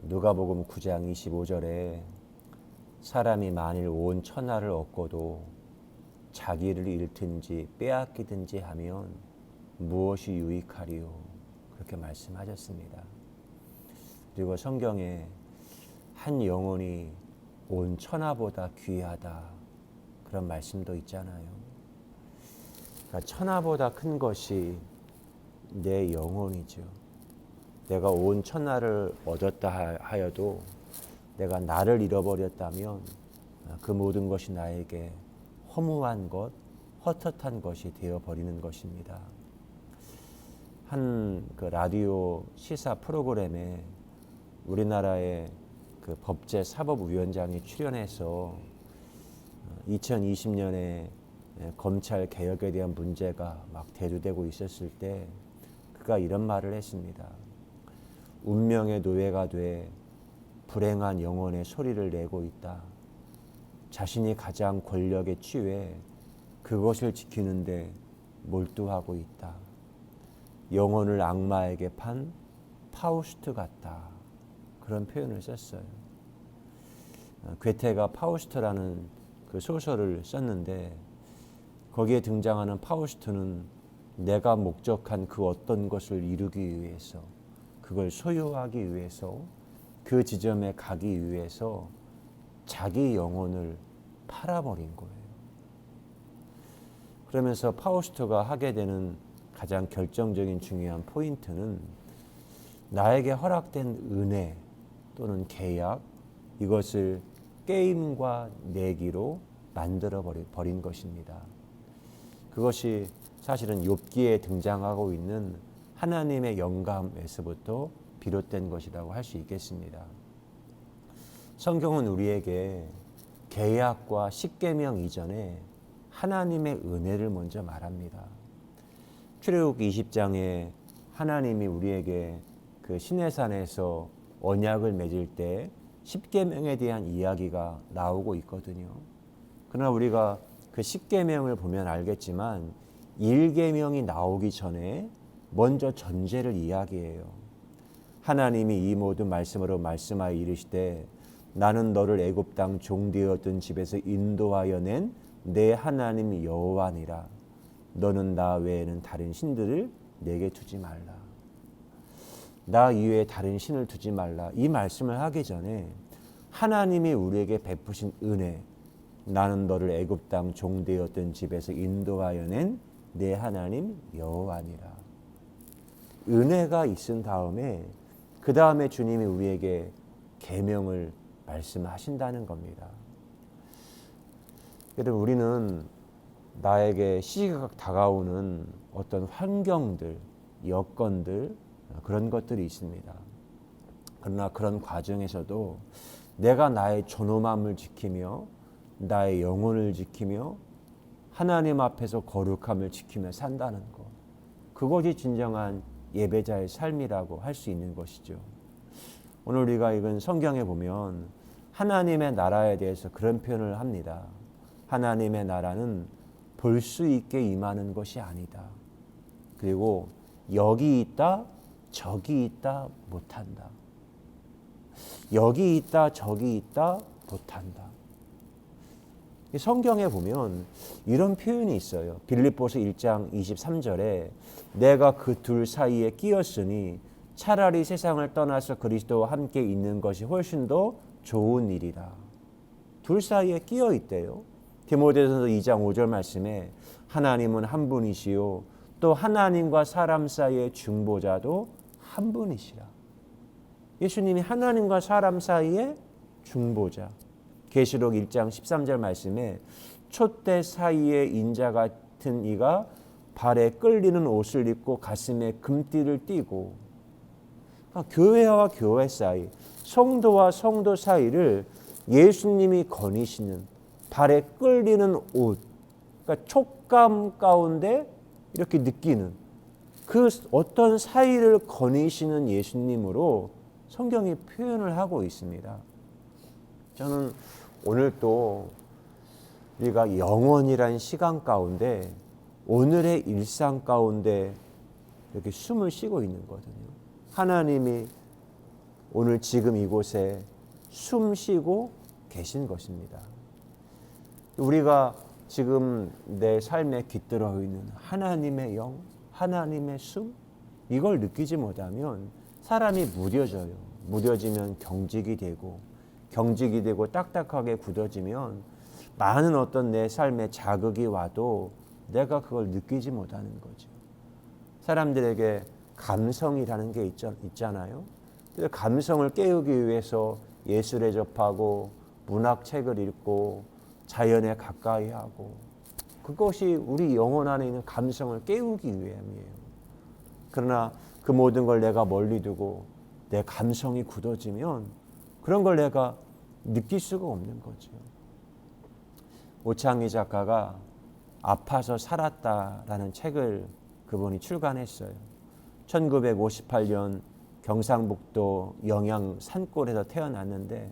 누가복음 9장 25절에 사람이 만일 온 천하를 얻고도 자기를 잃든지 빼앗기든지 하면 무엇이 유익하리요? 그렇게 말씀하셨습니다. 그리고 성경에 한 영혼이 온 천하보다 귀하다 그런 말씀도 있잖아요. 그러니까 천하보다 큰 것이 내 영혼이죠. 내가 온 천하를 얻었다 하여도 내가 나를 잃어버렸다면 그 모든 것이 나에게 허무한 것, 헛헛한 것이 되어버리는 것입니다. 한 그 라디오 시사 프로그램에 우리나라의 그 법제사법위원장이 출연해서 2020년에 검찰 개혁에 대한 문제가 막 대두되고 있었을 때 그가 이런 말을 했습니다. 운명의 노예가 돼 불행한 영혼의 소리를 내고 있다. 자신이 가장 권력에 취해 그것을 지키는데 몰두하고 있다. 영혼을 악마에게 판 파우스트 같다. 그런 표현을 썼어요. 괴테가 파우스트라는 그 소설을 썼는데 거기에 등장하는 파우스트는 내가 목적한 그 어떤 것을 이루기 위해서, 그걸 소유하기 위해서, 그 지점에 가기 위해서 자기 영혼을 팔아버린 거예요. 그러면서 파우스트가 하게 되는 가장 결정적인 중요한 포인트는 나에게 허락된 은혜 또는 계약, 이것을 게임과 내기로 만들어 버린 것입니다. 그것이 사실은 욥기에 등장하고 있는 하나님의 영감에서부터 비롯된 것이라고 할 수 있겠습니다. 성경은 우리에게 계약과 십계명 이전에 하나님의 은혜를 먼저 말합니다. 출애굽기 20장에 하나님이 우리에게 그 시내산에서 언약을 맺을 때 십계명에 대한 이야기가 나오고 있거든요. 그러나 우리가 그 십계명을 보면 알겠지만 1계명이 나오기 전에 먼저 전제를 이야기해요. 하나님이 이 모든 말씀으로 말씀하여 이르시되 나는 너를 애굽 땅 종되었던 집에서 인도하여 낸 내 하나님 여호와니라. 너는 나 외에는 다른 신들을 내게 두지 말라. 나 이외에 다른 신을 두지 말라. 이 말씀을 하기 전에 하나님이 우리에게 베푸신 은혜, 나는 너를 애굽 땅 종되었던 집에서 인도하여 낸 내 하나님 여호와니라. 은혜가 있은 다음에 그 다음에 주님이 우리에게 계명을 말씀하신다는 겁니다. 여러분, 우리는 나에게 시시각각 다가오는 어떤 환경들, 여건들, 그런 것들이 있습니다. 그러나 그런 과정에서도 내가 나의 존엄함을 지키며 나의 영혼을 지키며 하나님 앞에서 거룩함을 지키며 산다는 것, 그것이 진정한 예배자의 삶이라고 할 수 있는 것이죠. 오늘 우리가 읽은 성경에 보면 하나님의 나라에 대해서 그런 표현을 합니다. 하나님의 나라는 볼 수 있게 임하는 것이 아니다. 그리고 여기 있다, 저기 있다, 못한다. 여기 있다, 저기 있다, 못한다. 성경에 보면 이런 표현이 있어요. 빌립보서 1장 23절에 내가 그 둘 사이에 끼었으니 차라리 세상을 떠나서 그리스도와 함께 있는 것이 훨씬 더 좋은 일이라. 둘 사이에 끼어 있대요. 디모데전서 2장 5절 말씀에 하나님은 한 분이시요 또 하나님과 사람 사이의 중보자도 한 분이시라. 예수님이 하나님과 사람 사이의 중보자. 계시록 1장 13절 말씀에 촛대 사이에 인자 같은 이가 발에 끌리는 옷을 입고 가슴에 금띠를 띠고, 교회와 교회 사이, 성도와 성도 사이를 예수님이 거니시는 발에 끌리는 옷, 그러니까 촉감 가운데 이렇게 느끼는 그 어떤 사이를 거니시는 예수님으로 성경이 표현을 하고 있습니다. 저는 오늘 또 우리가 영원이란 시간 가운데 오늘의 일상 가운데 이렇게 숨을 쉬고 있는 거거든요. 하나님이 오늘 지금 이곳에 숨 쉬고 계신 것입니다. 우리가 지금 내 삶에 깃들어 있는 하나님의 영, 하나님의 숨, 이걸 느끼지 못하면 사람이 무뎌져요. 무뎌지면 경직이 되고, 경직이 되고 딱딱하게 굳어지면 많은 어떤 내 삶에 자극이 와도 내가 그걸 느끼지 못하는 거죠. 사람들에게 감성이라는 게 있잖아요. 그래서 감성을 깨우기 위해서 예술에 접하고 문학책을 읽고 자연에 가까이 하고, 그것이 우리 영혼 안에 있는 감성을 깨우기 위함이에요. 그러나 그 모든 걸 내가 멀리 두고 내 감성이 굳어지면 그런 걸 내가 느낄 수가 없는 거죠. 오창희 작가가 아파서 살았다라는 책을 그분이 출간했어요. 1958년 경상북도 영양 산골에서 태어났는데,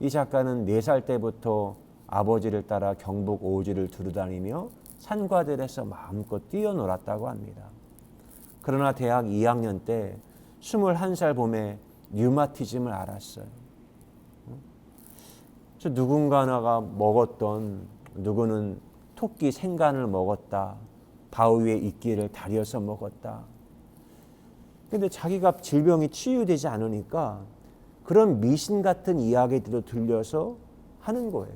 이 작가는 4살 때부터 아버지를 따라 경북 오지를 두루다니며 산과들에서 마음껏 뛰어놀았다고 합니다. 그러나 대학 2학년 때 21살 봄에 류마티즘을 앓았어요. 저 누군가가 먹었던, 누구는 토끼 생간을 먹었다, 바위에 이끼를 다려서 먹었다. 근데 자기가 질병이 치유되지 않으니까 그런 미신 같은 이야기들도 들려서 하는 거예요.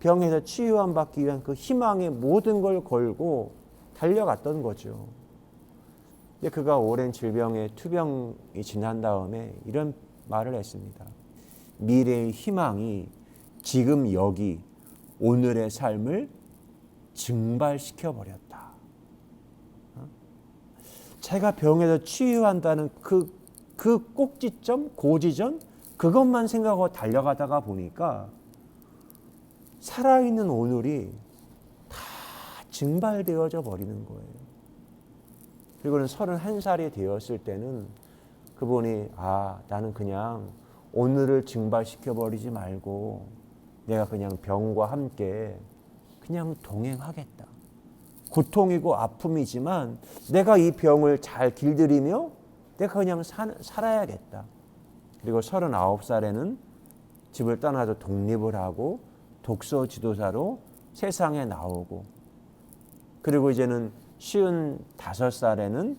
병에서 치유함 받기 위한 그 희망의 모든 걸 걸고 달려갔던 거죠. 근데 그가 오랜 질병의 투병이 지난 다음에 이런 말을 했습니다. 미래의 희망이 지금 여기 오늘의 삶을 증발시켜 버렸다. 제가 병에서 치유한다는 그 꼭지점, 고지점, 그것만 생각하고 달려가다가 보니까 살아있는 오늘이 다 증발되어져 버리는 거예요. 그리고는 31살이 되었을 때는 그분이 나는 그냥 오늘을 증발시켜 버리지 말고 내가 그냥 병과 함께 그냥 동행하겠다. 고통이고 아픔이지만 내가 이 병을 잘 길들이며 내가 그냥 살아야겠다. 그리고 39살에는 집을 떠나서 독립을 하고 독서 지도사로 세상에 나오고, 그리고 이제는 55살에는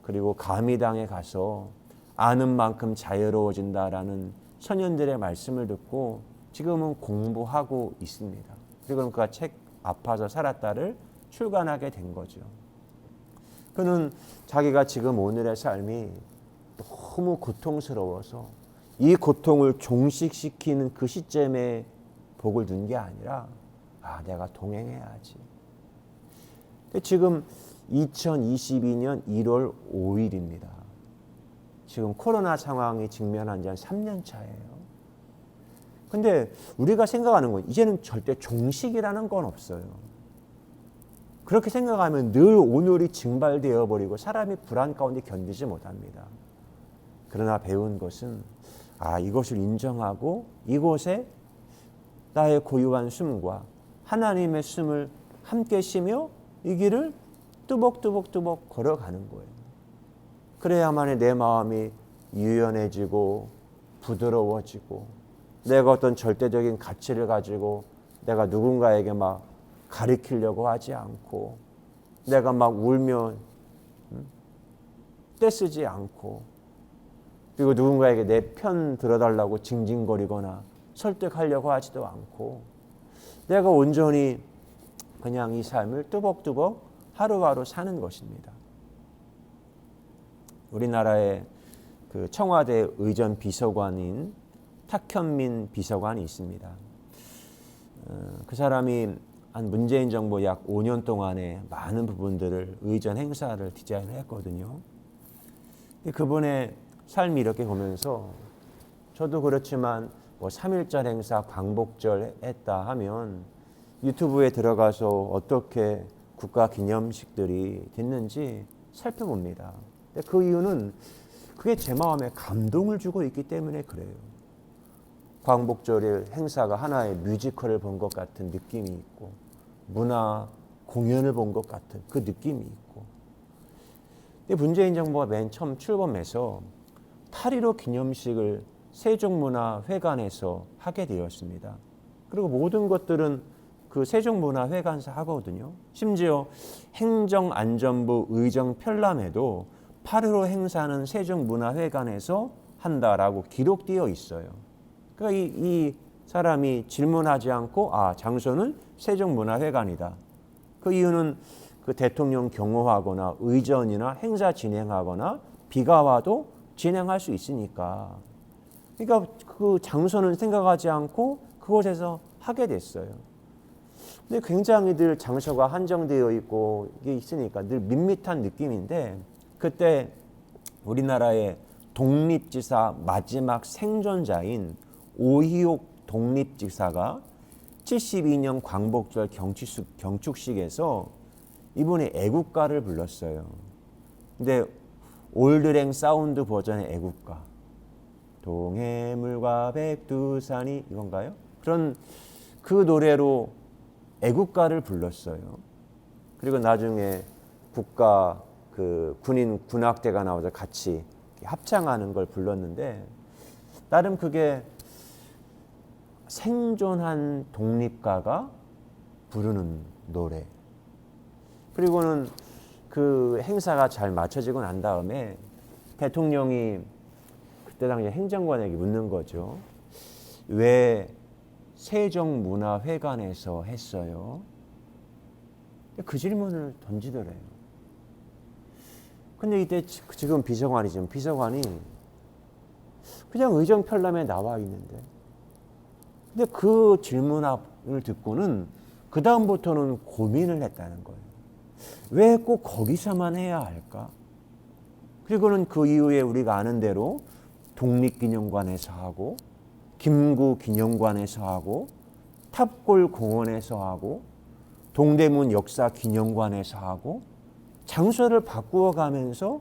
그리고 가미당에 가서 아는 만큼 자유로워진다라는 선현들의 말씀을 듣고 지금은 공부하고 있습니다. 그리고 그가 책 아파서 살았다를 출간하게 된 거죠. 그는 자기가 지금 오늘의 삶이 너무 고통스러워서 이 고통을 종식시키는 그 시점에 복을 둔 게 아니라 내가 동행해야지. 지금 2022년 1월 5일입니다. 지금 코로나 상황이 직면한 지 한 3년 차예요. 근데 우리가 생각하는 건 이제는 절대 종식이라는 건 없어요. 그렇게 생각하면 늘 오늘이 증발되어 버리고 사람이 불안 가운데 견디지 못합니다. 그러나 배운 것은 이것을 인정하고 이곳에 나의 고유한 숨과 하나님의 숨을 함께 쉬며 이 길을 뚜벅뚜벅뚜벅 걸어가는 거예요. 그래야만이 내 마음이 유연해지고 부드러워지고, 내가 어떤 절대적인 가치를 가지고 내가 누군가에게 막 가리키려고 하지 않고, 내가 막 울면 떼쓰지 않고, 그리고 누군가에게 내 편 들어달라고 징징거리거나 설득하려고 하지도 않고, 내가 온전히 그냥 이 삶을 뚜벅뚜벅 하루하루 사는 것입니다. 우리나라의 그 청와대 의전 비서관인 탁현민 비서관이 있습니다. 그 사람이 한 문재인 정부 약 5년 동안에 많은 부분들을 의전 행사를 디자인을 했거든요. 그분의 삶이 이렇게 보면서 저도 그렇지만 3.1절 행사 광복절 했다 하면 유튜브에 들어가서 어떻게 국가 기념식들이 됐는지 살펴봅니다. 근데 그 이유는 그게 제 마음에 감동을 주고 있기 때문에 그래요. 광복절 행사가 하나의 뮤지컬을 본 것 같은 느낌이 있고, 문화 공연을 본 것 같은 그 느낌이 있고. 근데 문재인 정부가 맨 처음 출범해서 8.15 기념식을 세종문화회관에서 하게 되었습니다. 그리고 모든 것들은 그 세종문화회관에서 하거든요. 심지어 행정안전부 의정 편람에도 8.15 행사는 세종문화회관에서 한다라고 기록되어 있어요. 그러니까 이 사람이 질문하지 않고 장소는 세종문화회관이다. 그 이유는 그 대통령 경호하거나 의전이나 행사 진행하거나 비가 와도 진행할 수 있으니까. 그러니까 그 장소는 생각하지 않고 그곳에서 하게 됐어요. 근데 굉장히 늘 장소가 한정되어 있고 이게 있으니까 늘 밋밋한 느낌인데, 그때 우리나라의 독립지사 마지막 생존자인 오희옥 독립지사가 72년 광복절 경축식에서 이분이 애국가를 불렀어요. 근데 올드랭 사운드 버전의 애국가, 동해물과 백두산이 이건가요? 그런 그 노래로 애국가를 불렀어요. 그리고 나중에 국가 그 군인 군악대가 나와서 같이 합창하는 걸 불렀는데, 나름 그게 생존한 독립가가 부르는 노래. 그리고는 그 행사가 잘 마쳐지고 난 다음에 대통령이 그때 당시 행정관에게 묻는 거죠. 왜 세종문화회관에서 했어요? 그 질문을 던지더래요. 근데 이때 지금 비서관이죠. 비서관이 그냥 의정 편람에 나와 있는데, 근데 그 질문을 듣고는 그 다음부터는 고민을 했다는 거예요. 왜 꼭 거기서만 해야 할까? 그리고는 그 이후에 우리가 아는 대로 독립기념관에서 하고, 김구기념관에서 하고, 탑골공원에서 하고, 동대문 역사기념관에서 하고, 장소를 바꾸어 가면서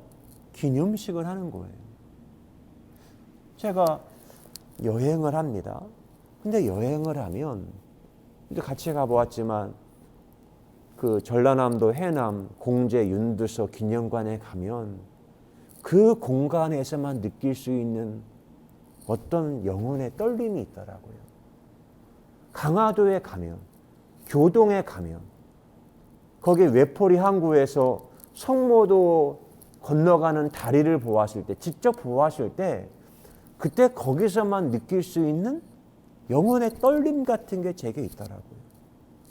기념식을 하는 거예요. 제가 여행을 합니다. 근데 여행을 하면, 근데 같이 가보았지만 그 전라남도 해남 공제 윤두서 기념관에 가면 그 공간에서만 느낄 수 있는 어떤 영혼의 떨림이 있더라고요. 강화도에 가면, 교동에 가면, 거기 외포리 항구에서 성모도 건너가는 다리를 보았을 때, 직접 보았을 때, 그때 거기서만 느낄 수 있는 영혼의 떨림 같은 게 제게 있더라고요.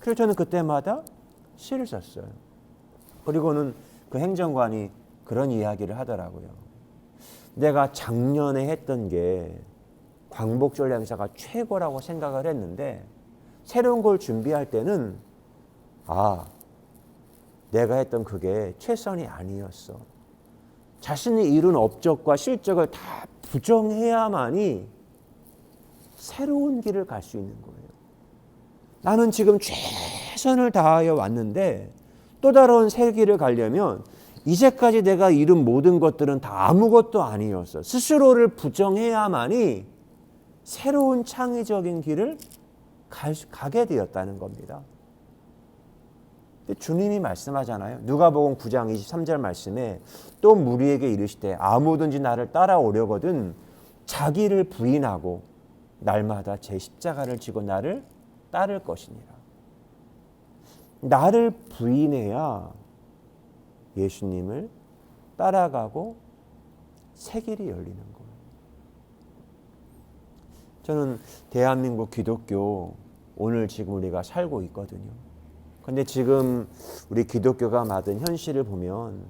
그래서 저는 그때마다 시를 썼어요. 그리고는 그 행정관이 그런 이야기를 하더라고요. 내가 작년에 했던 게 광복절 행사가 최고라고 생각을 했는데, 새로운 걸 준비할 때는 내가 했던 그게 최선이 아니었어. 자신이 이룬 업적과 실적을 다 부정해야만이 새로운 길을 갈 수 있는 거예요. 나는 지금 최선을 다하여 왔는데 또 다른 새 길을 가려면 이제까지 내가 이룬 모든 것들은 다 아무것도 아니었어. 스스로를 부정해야만이 새로운 창의적인 길을 가게 되었다는 겁니다. 주님이 말씀하잖아요. 누가복음 9장 23절 말씀에 또 무리에게 이르시되 아무든지 나를 따라오려거든 자기를 부인하고 날마다 제 십자가를 지고 나를 따를 것이니라. 나를 부인해야 예수님을 따라가고 새 길이 열리는 거예요. 저는 대한민국 기독교 오늘 지금 우리가 살고 있거든요. 근데 지금 우리 기독교가 맞은 현실을 보면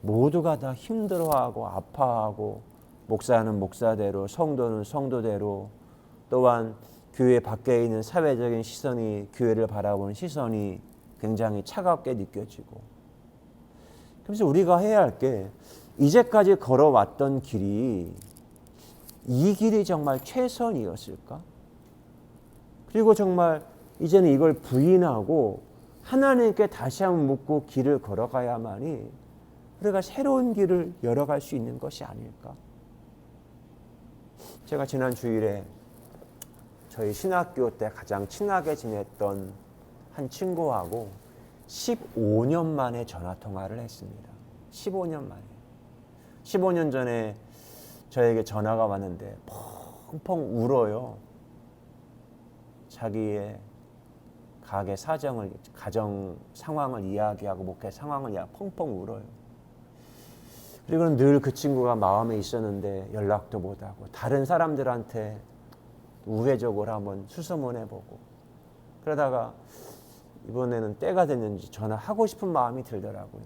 모두가 다 힘들어하고 아파하고, 목사는 목사대로, 성도는 성도대로, 또한 교회 밖에 있는 사회적인 시선이, 교회를 바라보는 시선이 굉장히 차갑게 느껴지고, 그래서 우리가 해야 할 게 이제까지 걸어왔던 길이 이 길이 정말 최선이었을까? 그리고 정말 이제는 이걸 부인하고 하나님께 다시 한번 묻고 길을 걸어가야만이 우리가 새로운 길을 열어갈 수 있는 것이 아닐까? 제가 지난 주일에 저희 신학교 때 가장 친하게 지냈던 한 친구하고 15년 만에 전화 통화를 했습니다. 15년 만에. 15년 전에 저에게 전화가 왔는데 펑펑 울어요. 자기의 가게 사정을, 가정 상황을 이야기하고 목회 상황을 펑펑 울어요. 그리고 늘 그 친구가 마음에 있었는데 연락도 못하고 다른 사람들한테 우회적으로 한번 수소문해보고 그러다가 이번에는 때가 됐는지 전화하고 싶은 마음이 들더라고요.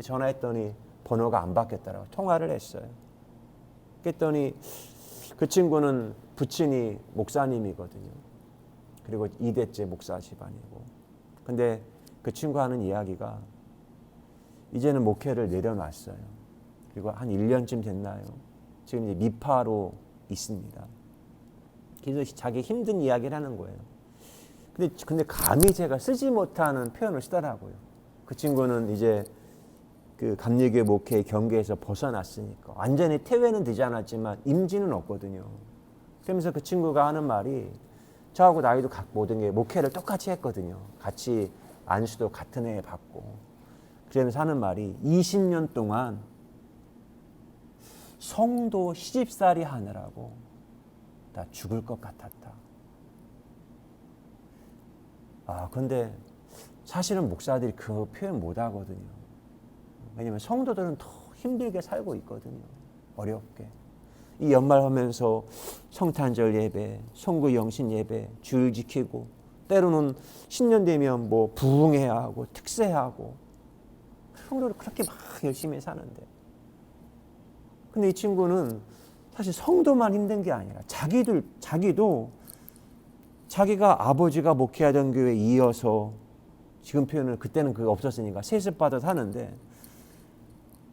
전화했더니 번호가 안 바뀌었더라고요. 통화를 했어요. 그랬더니 그 친구는 부친이 목사님이거든요. 그리고 2대째 목사 집안이고. 근데 그 친구 하는 이야기가 이제는 목회를 내려놨어요. 그리고 한 1년쯤 됐나요? 지금 이제 미파로 있습니다. 그래서 자기 힘든 이야기를 하는 거예요. 근데 감히 제가 쓰지 못하는 표현을 쓰더라고요. 그 친구는 이제 그 감리교회 목회의 경계에서 벗어났으니까 완전히 퇴회는 되지 않았지만 임지는 없거든요. 그러면서 그 친구가 하는 말이 저하고 나이도 모든 게 목회를 똑같이 했거든요. 같이 안수도 같은 해에 받고 그러면서 하는 말이 20년 동안 성도 시집살이 하느라고 나 죽을 것 같았다. 근데 사실은 목사들이 그 표현 못 하거든요. 왜냐면 성도들은 더 힘들게 살고 있거든요. 어렵게. 이 연말하면서 성탄절 예배, 성구 영신 예배, 주일 지키고 때로는 신년 되면 뭐 부흥해야 하고 특세하고 성도를 그렇게 막 열심히 사는데 근데 이 친구는 사실 성도만 힘든 게 아니라 자기도 자기가 아버지가 목회하던 교회에 이어서 지금 표현을 그때는 그게 없었으니까 세습받아서 하는데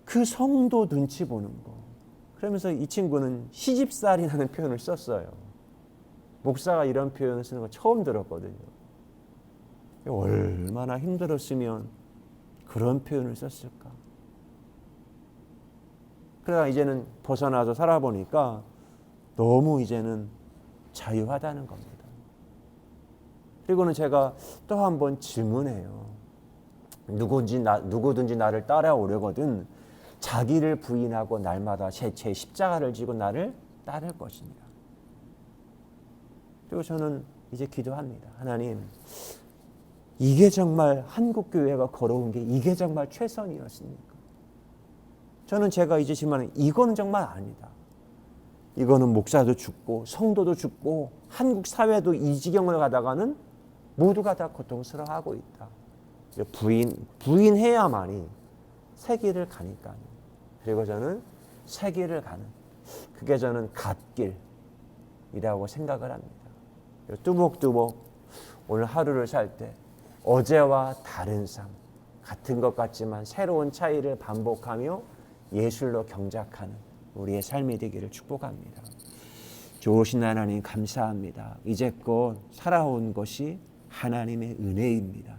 그 성도 눈치 보는 거. 그러면서 이 친구는 시집살이라는 표현을 썼어요. 목사가 이런 표현을 쓰는 거 처음 들었거든요. 얼마나 힘들었으면 그런 표현을 썼을까. 그러다 이제는 벗어나서 살아보니까 너무 이제는 자유하다는 겁니다. 그리고는 제가 또 한 번 질문해요. 누구든지 나를 따라오려거든 자기를 부인하고 날마다 제 십자가를 지고 나를 따를 것입니다. 그리고 저는 이제 기도합니다. 하나님, 이게 정말 한국교회가 걸어온 게 이게 정말 최선이었습니까? 저는 제가 이제 지만 이거는 정말 아니다. 이거는 목사도 죽고 성도도 죽고 한국 사회도 이 지경을 가다가는 모두가 다 고통스러워하고 있다. 부인해야만이 새 길을 가니까요. 그리고 저는 새 길을 가는 그게 저는 갓길이라고 생각을 합니다. 뚜벅뚜벅 오늘 하루를 살 때 어제와 다른 삶 같은 것 같지만 새로운 차이를 반복하며 예술로 경작하는 우리의 삶이 되기를 축복합니다. 좋으신 하나님 감사합니다. 이제껏 살아온 것이 하나님의 은혜입니다.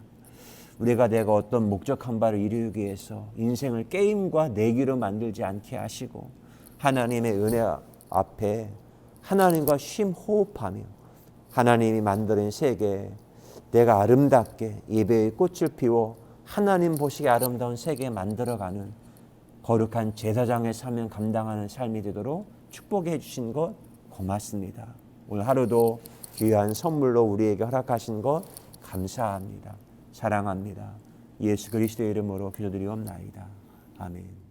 우리가 내가 어떤 목적한 바를 이루기 위해서 인생을 게임과 내기로 만들지 않게 하시고 하나님의 은혜 앞에 하나님과 심호흡하며 하나님이 만드는 세계에 내가 아름답게 예배의 꽃을 피워 하나님 보시기에 아름다운 세계에 만들어가는 거룩한 제사장의 사명 감당하는 삶이 되도록 축복해 주신 것 고맙습니다. 오늘 하루도 귀한 선물로 우리에게 허락하신 것 감사합니다. 사랑합니다. 예수 그리스도의 이름으로 기도드리옵나이다. 아멘.